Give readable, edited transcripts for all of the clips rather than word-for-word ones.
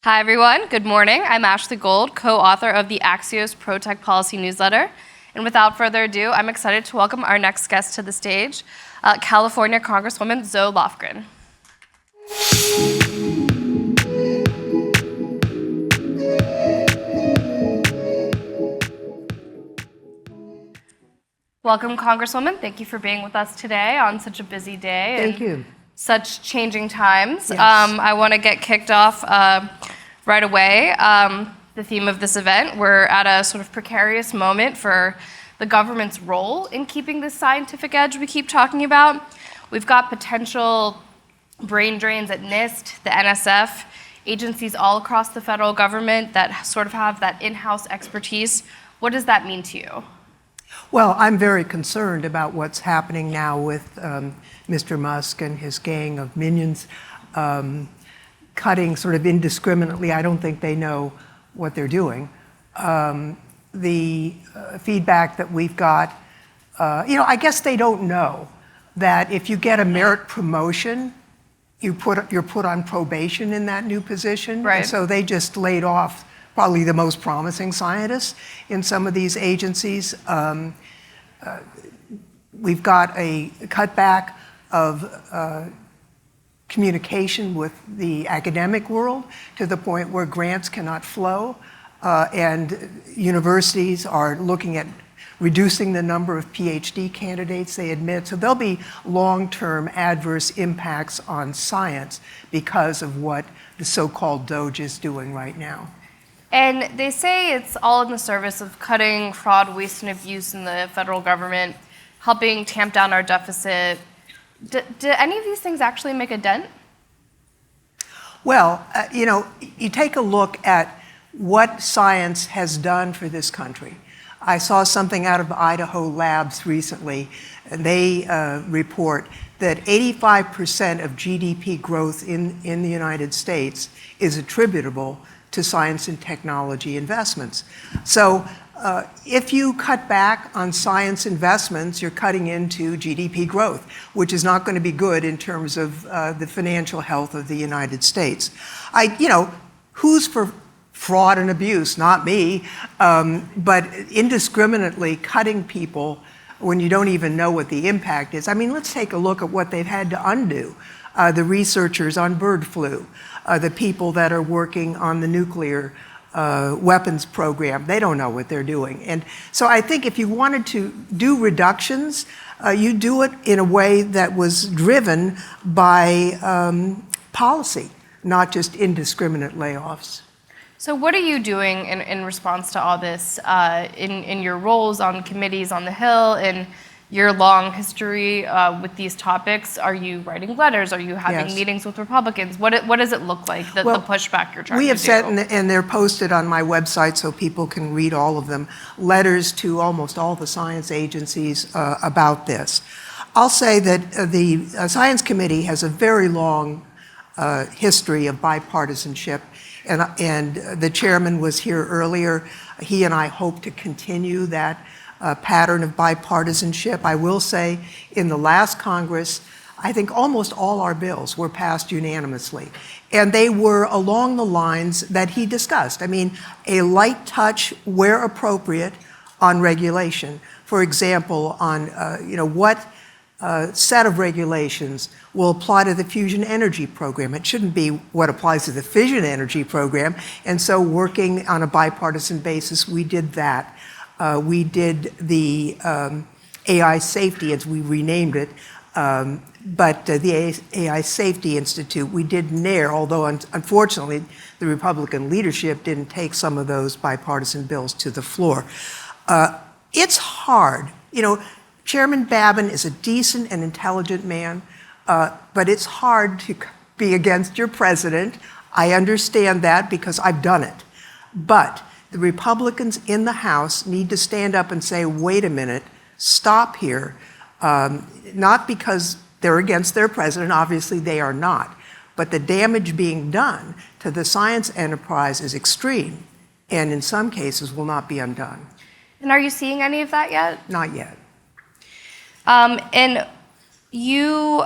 Hi, everyone. Good morning. I'm Ashley Gold, co-author of the Axios Pro-Tech Policy newsletter. And without further ado, I'm excited to welcome our next guest to the stage, California Congresswoman Zoe Lofgren. Welcome, Congresswoman. Thank you for being with us today on such a busy day. Thank you. Such changing times. Yes. I want to get kicked off right away. The theme of this event, we're at a sort of precarious moment for the government's role in keeping this scientific edge we keep talking about. We've got potential brain drains at NIST, the NSF, agencies all across the federal government that sort of have that in-house expertise. What does that mean to you? Well, I'm very concerned about what's happening now with Mr. Musk and his gang of minions cutting sort of indiscriminately. I don't think they know what they're doing. The feedback that we've got, I guess they don't know that if you get a merit promotion, you're put on probation in that new position. Right. And so they just laid off probably the most promising scientists in some of these agencies. We've got a cutback of communication with the academic world to the point where grants cannot flow, and universities are looking at reducing the number of PhD candidates they admit. So there'll be long-term adverse impacts on science because of what the so-called DOGE is doing right now. And they say it's all in the service of cutting fraud, waste, and abuse in the federal government, helping tamp down our deficit. Do any of these things actually make a dent? Well, you take a look at what science has done for this country. I saw something out of Idaho Labs recently, and they report that 85% of GDP growth in the United States is attributable to science and technology investments. So if you cut back on science investments, you're cutting into GDP growth, which is not going to be good in terms of the financial health of the United States. Who's for fraud and abuse? Not me. But indiscriminately cutting people when you don't even know what the impact is. I mean, let's take a look at what they've had to undo. The researchers on bird flu, the people that are working on the nuclear weapons program, they don't know what they're doing. And so I think if you wanted to do reductions, you do it in a way that was driven by policy, not just indiscriminate layoffs. So what are you doing in response to all this in your roles on committees on the Hill, in your long history with these topics? Are you writing letters? Are you having meetings with Republicans? What does it look like, the pushback you're trying to do? We have sent, and they're posted on my website so people can read all of them, letters to almost all the science agencies about this. I'll say that the Science Committee has a very long history of bipartisanship, and the chairman was here earlier. He and I hope to continue that pattern of bipartisanship. I will say in the last Congress, I think almost all our bills were passed unanimously. And they were along the lines that he discussed. I mean, a light touch where appropriate on regulation. For example, on what set of regulations will apply to the fusion energy program. It shouldn't be what applies to the fission energy program. And so working on a bipartisan basis, we did that. We did the AI Safety, as we renamed it, but the AI Safety Institute, we did NAIR, although unfortunately the Republican leadership didn't take some of those bipartisan bills to the floor. It's hard. Chairman Babin is a decent and intelligent man, but it's hard to be against your president. I understand that because I've done it. But the Republicans in the House need to stand up and say, wait a minute, stop here. Not because they're against their president, obviously they are not, but the damage being done to the science enterprise is extreme, and in some cases will not be undone. And are you seeing any of that yet? Not yet. And you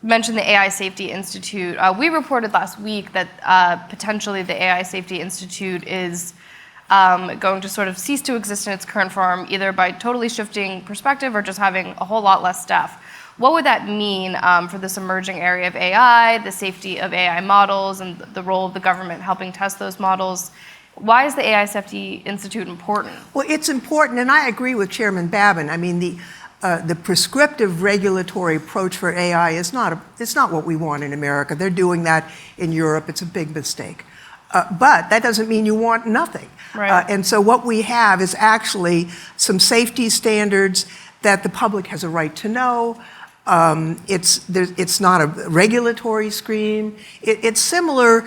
mentioned the AI Safety Institute. We reported last week that potentially the AI Safety Institute is going to sort of cease to exist in its current form, either by totally shifting perspective or just having a whole lot less staff. What would that mean for this emerging area of AI, the safety of AI models, and the role of the government helping test those models? Why is the AI Safety Institute important? Well, it's important, and I agree with Chairman Babin. I mean, the prescriptive regulatory approach for AI it's not what we want in America. They're doing that in Europe. It's a big mistake. But that doesn't mean you want nothing. Right. And so what we have is actually some safety standards that the public has a right to know. It's not a regulatory scheme. It's similar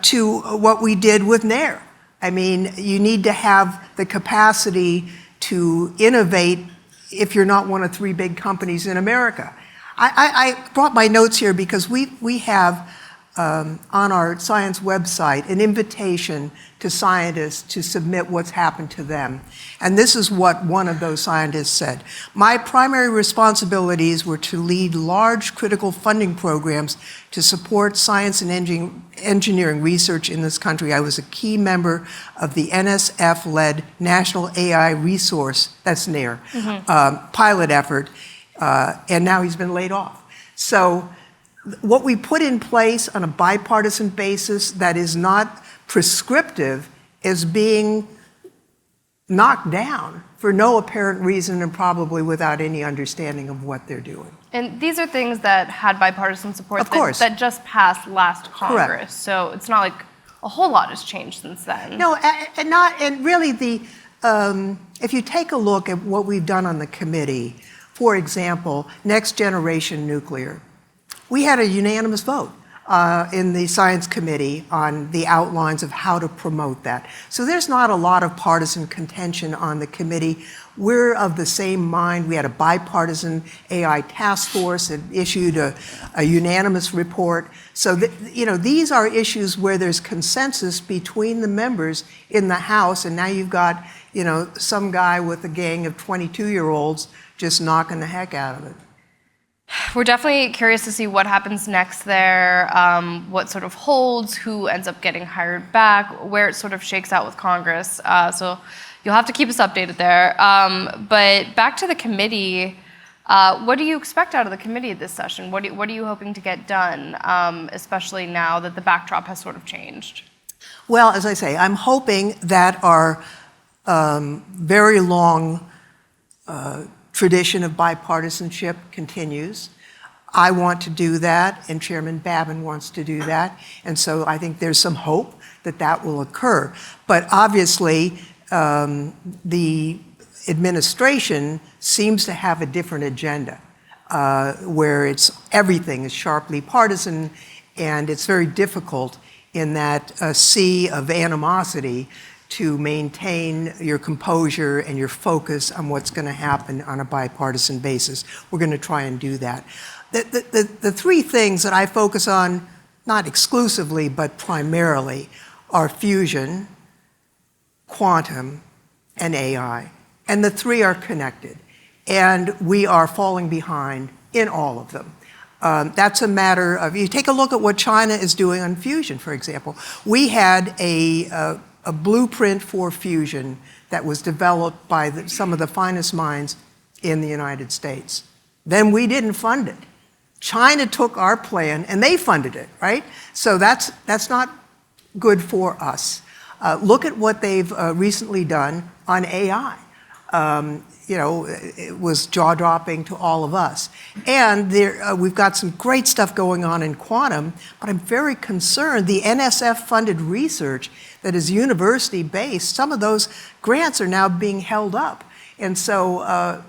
to what we did with NAIR. I mean, you need to have the capacity to innovate if you're not one of 3 big companies in America. I brought my notes here because we have on our science website an invitation to scientists to submit what's happened to them. And this is what one of those scientists said. My primary responsibilities were to lead large critical funding programs to support science and engineering research in this country. I was a key member of the NSF-led National AI Resource, that's NAIR, pilot effort, and now he's been laid off. So what we put in place on a bipartisan basis that is not prescriptive is being knocked down for no apparent reason and probably without any understanding of what they're doing. And these are things that had bipartisan support Of course. that just passed last Congress. Correct. So it's not like a whole lot has changed since then. No, and really if you take a look at what we've done on the committee, for example, next generation nuclear, we had a unanimous vote in the Science Committee on the outlines of how to promote that. So there's not a lot of partisan contention on the committee. We're of the same mind. We had a bipartisan AI task force that issued a unanimous report. So these are issues where there's consensus between the members in the House, and now you've got some guy with a gang of 22-year-olds just knocking the heck out of it. We're definitely curious to see what happens next there, what sort of holds, who ends up getting hired back, where it sort of shakes out with Congress. So you'll have to keep us updated there. But back to the committee, what do you expect out of the committee this session? What are you hoping to get done, especially now that the backdrop has sort of changed? Well, as I say, I'm hoping that our very long tradition of bipartisanship continues. I want to do that, and Chairman Babin wants to do that, and so I think there's some hope that that will occur. But obviously, the administration seems to have a different agenda, where everything is sharply partisan, and it's very difficult in that sea of animosity to maintain your composure and your focus on what's going to happen on a bipartisan basis. We're going to try and do that. The 3 things that I focus on, not exclusively, but primarily, are fusion, quantum, and AI. And the 3 are connected. And we are falling behind in all of them. That's a matter of, you take a look at what China is doing on fusion, for example. We had a blueprint for fusion that was developed by some of the finest minds in the United States. Then we didn't fund it. China took our plan and they funded it, right? So that's not good for us. Look at what they've recently done on AI. It was jaw-dropping to all of us. And we've got some great stuff going on in quantum, but I'm very concerned. The NSF-funded research that is university-based, some of those grants are now being held up. And so,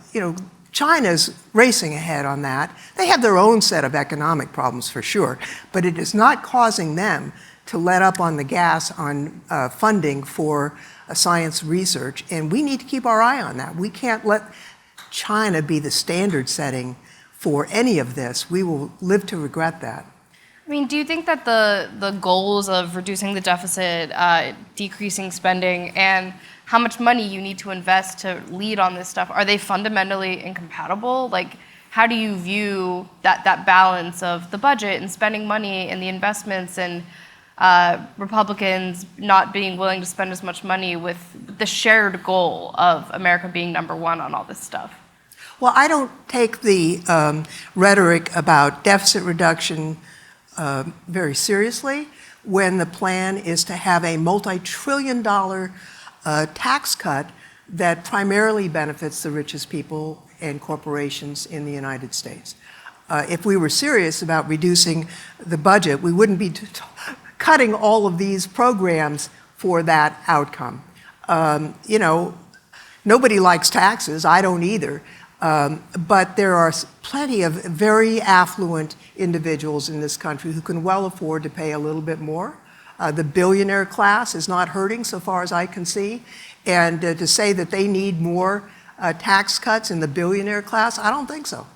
China's racing ahead on that. They have their own set of economic problems for sure, but it is not causing them to let up on the gas on funding for science research, and we need to keep our eye on that. We can't let China be the standard setting for any of this. We will live to regret that. I mean, do you think that the goals of reducing the deficit, decreasing spending, and how much money you need to invest to lead on this stuff, are they fundamentally incompatible? Like, how do you view that balance of the budget and spending money and the investments and Republicans not being willing to spend as much money with the shared goal of America being #1 on all this stuff? Well, I don't take the rhetoric about deficit reduction very seriously when the plan is to have a multi-trillion-dollar tax cut that primarily benefits the richest people and corporations in the United States. If we were serious about reducing the budget, we wouldn't be cutting all of these programs for that outcome. You know, nobody likes taxes, I don't either, but there are plenty of very affluent individuals in this country who can well afford to pay a little bit more. The billionaire class is not hurting so far as I can see, and to say that they need more tax cuts in the billionaire class, I don't think so.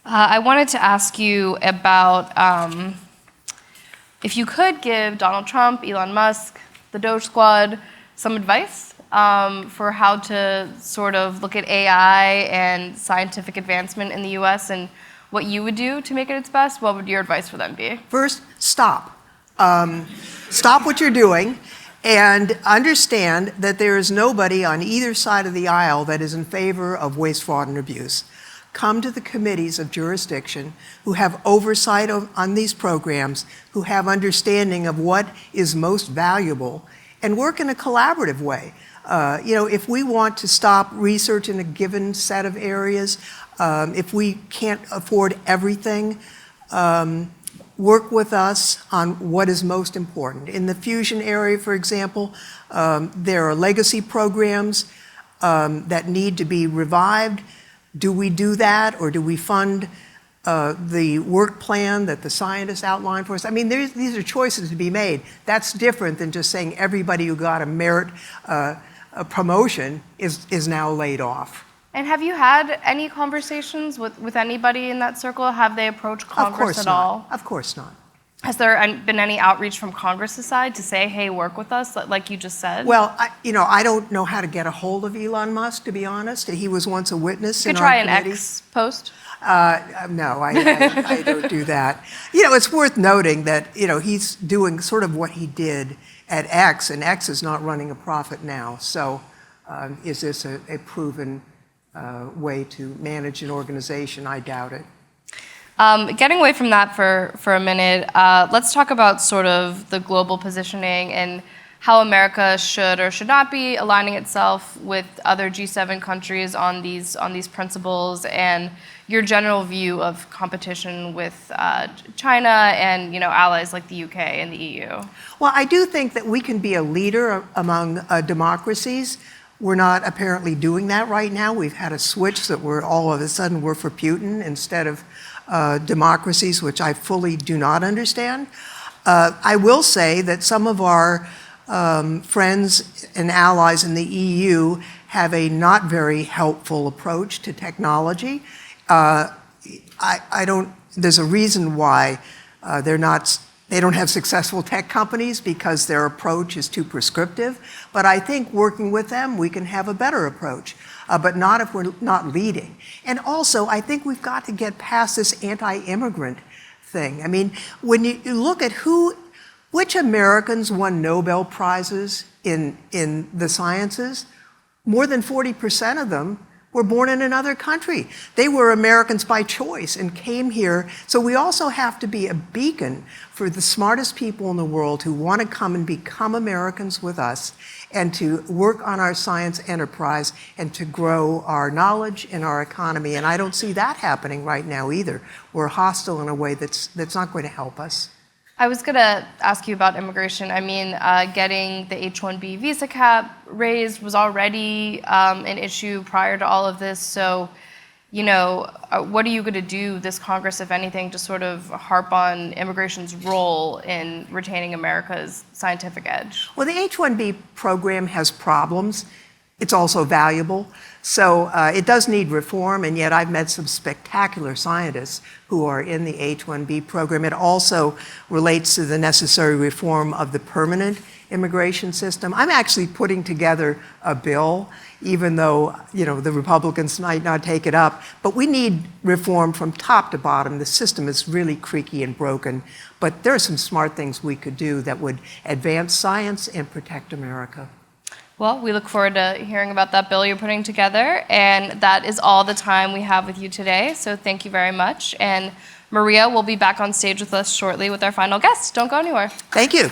I wanted to ask you about if you could give Donald Trump, Elon Musk, the Doge Squad some advice for how to sort of look at AI and scientific advancement in the US and what you would do to make it its best, what would your advice for them be? First, stop. Stop what you're doing and understand that there is nobody on either side of the aisle that is in favor of waste, fraud, and abuse. Come to the committees of jurisdiction who have oversight on these programs, who have understanding of what is most valuable, and work in a collaborative way. You know, if we want to stop research in a given set of areas, if we can't afford everything, work with us on what is most important. In the fusion area, for example, there are legacy programs that need to be revived. Do we do that, or do we fund the work plan that the scientists outlined for us? I mean, these are choices to be made. That's different than just saying everybody who got a merit a promotion is now laid off. And have you had any conversations with anybody in that circle? Have they approached Congress at all? Of course not. Has there been any outreach from Congress's side to say, hey, work with us, like you just said? Well, I don't know how to get a hold of Elon Musk, to be honest. He was once a witness in our committee. You could try an X post. No, I don't do that. You know, it's worth noting that, he's doing sort of what he did at X, and X is not running a profit now. So is this a proven way to manage an organization? I doubt it. Getting away from that for a minute, let's talk about sort of the global positioning and how America should or should not be aligning itself with other G7 countries on these principles, and your general view of competition with China and allies like the UK and the EU. Well, I do think that we can be a leader among democracies. We're not apparently doing that right now. We've had a switch that all of a sudden we're for Putin instead of democracies, which I fully do not understand. I will say that some of our friends and allies in the EU have a not very helpful approach to technology. There's a reason why they don't have successful tech companies, because their approach is too prescriptive. But I think working with them, we can have a better approach, but not if we're not leading. And also, I think we've got to get past this anti-immigrant thing. I mean, when you look at which Americans won Nobel Prizes in the sciences, more than 40% of them were born in another country. They were Americans by choice and came here. So we also have to be a beacon for the smartest people in the world who want to come and become Americans with us, and to work on our science enterprise and to grow our knowledge and our economy. And I don't see that happening right now either. We're hostile in a way that's not going to help us. I was going to ask you about immigration. I mean, getting the H-1B visa cap raised was already an issue prior to all of this. So, what are you going to do this Congress, if anything, to sort of harp on immigration's role in retaining America's scientific edge? Well, the H-1B program has problems. It's also valuable. So it does need reform, and yet I've met some spectacular scientists who are in the H-1B program. It also relates to the necessary reform of the permanent immigration system. I'm actually putting together a bill, even though, the Republicans might not take it up, but we need reform from top to bottom. The system is really creaky and broken, but there are some smart things we could do that would advance science and protect America. Well, we look forward to hearing about that bill you're putting together, and that is all the time we have with you today, so thank you very much. And Maria will be back on stage with us shortly with our final guest. Don't go anywhere. Thank you.